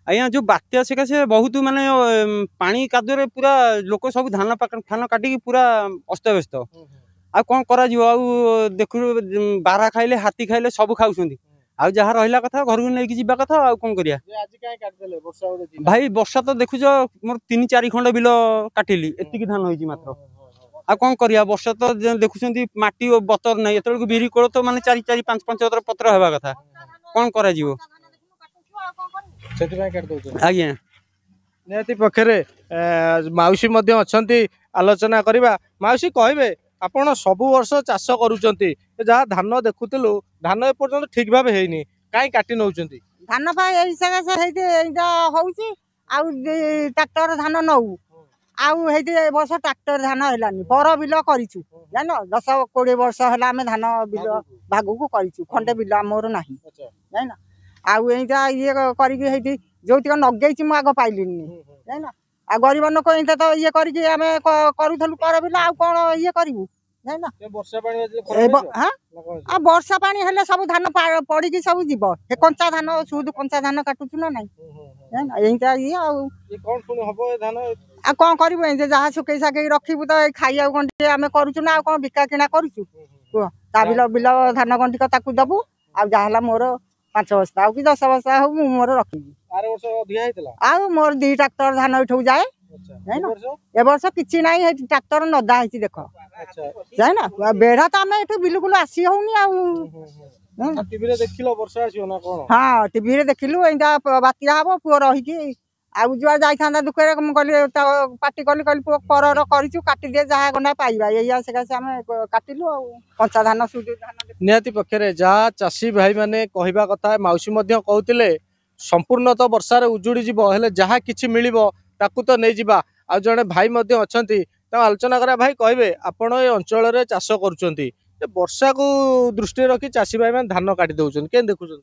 आज्ञा जो बात्या सकाशे बहुत माने पानी कादुरे पूरा लोक सब धान फान काटिकी पूरा अस्तव्यस्त आ कौन करा देखु बारा खाइले हाथी खाइले सब खाऊछंती आ जहाँ रहा कथा घर को लेकिन जीवा कथा आ कौन करिया भाई वर्षा तो देखुच मोर 3-4 खंड बिल काटिली एतिकी धान होइची मात्र आ कौन करिया वर्षा तो देखुछंती माटी बतर नहीं एतल बिरी कोल तो माने 4-5 पत्र हेबा कथा कौन करा जीवो आज्ञा निहाती पक्षरे माउसी मध्य अछंती आलोचना करिबा माउसी कहबे आपण सबु वर्ष चाष करूचंती जहाँ धान देखुतलु धान एपर्यंत ठीक भाव हेनी काई काटी नउचंती धान पाई एई सगा एइटा होउची आउ ट्रैक्टर धान नउ आउ हेइते वर्ष ट्रैक्टर धान हेलानी पर बिल करिछु जान 10-20 वर्ष हला हमें धान बिल भागु को करिछु खंडे बिल मोर नाही जान आउ एइटा ये करिके हेइते जोतिक नगेइची म आगो पाइलिनी जान आ गरीब लोक एइटा तो ये करिके हमें करूथलु पर बिल आउ कोन ये करिवु जान वर्षा पानी हां आ वर्षा पानी हेले सब धान पड़ी की सब जीव हे कंचा धान सुद कंचा धान काटुछु ना नहीं जान एइटा ये आउ ये कोन सुन हबो ए धान आ कौन करू जे जहाँ सुखई साकई रखिबू तो खाइया गंटी आम करूँ ना कौन बिका किना करूँ कह ता बिल बिल धान गंटिक ताकू दबू आ जहाँ मोर 5 बस्ता कि 10 बस्ता हो मु मोर रखी आ मोर 2 ट्रैक्टर धान इठू जाए ए वर्ष किसी ना ट्रैक्टर नदा है देख जाए ना बेढ़ा तो आम ये बिल्कुल आसी होनी हाँ टीवी देखिलु एंता बात्या हम पुओ रही आउ जुआ जाइथा दुखे कहली पार्टी कली कहली पुओ कर काटी दे जहाँ गंडा पाइबा या सकाशे आम काटिलु आ कंचा धान सुध धान निहाती पक्षरे जहाँ चाषी भाई माने कहवा कथा माउसी मध्य कहते संपूर्ण तो वर्षार उजुड़ी जीव हेले जहाँ किछि मिलिबो ताकू तो नहीं जिबा आ जने भाई मध्य अछंती आलोचना करा भाई कहबे आपण ए अंचल रे चाष करूचंती वर्षा को दृष्टि रखी चाषी भाई माने धान काटी दउछन के देखुछन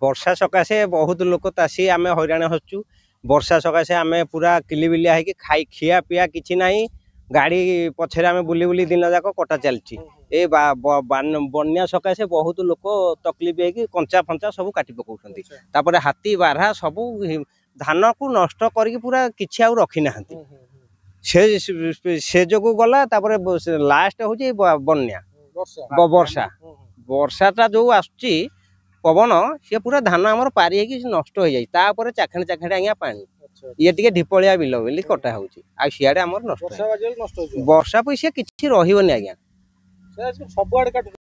वर्षा सकाशे बहुत लोक चाषी आम हैरान होचु वर्षा सकाशे आम पूरा किलिबिलिया है खाई खिया पिया किछि नाही गाड़ी पछरे आम बुली बुली दिन जाक कटा चलची ए बन्या सकाशे बहुत लोक तकलीफ है कंचा फंचा सब काटी पकाउछंती तापरे हाथी बारहा सब धान को नष्ट करके पूरा किछि आउ रखी नाहंती से जोगु गला तापरे लास्ट होची बन्या वर्षा वर्षाटा जो आसुची पवन सी पूरा धान आमर पारी नष्ट हो जाए तापर चाखेड़ चाखेड़ आज्ञा पानी ये टे ढिपलिया बिल बोली कटा हो सियाड़े आमर नष्ट वर्षा पैसा किसी रही आज्ञा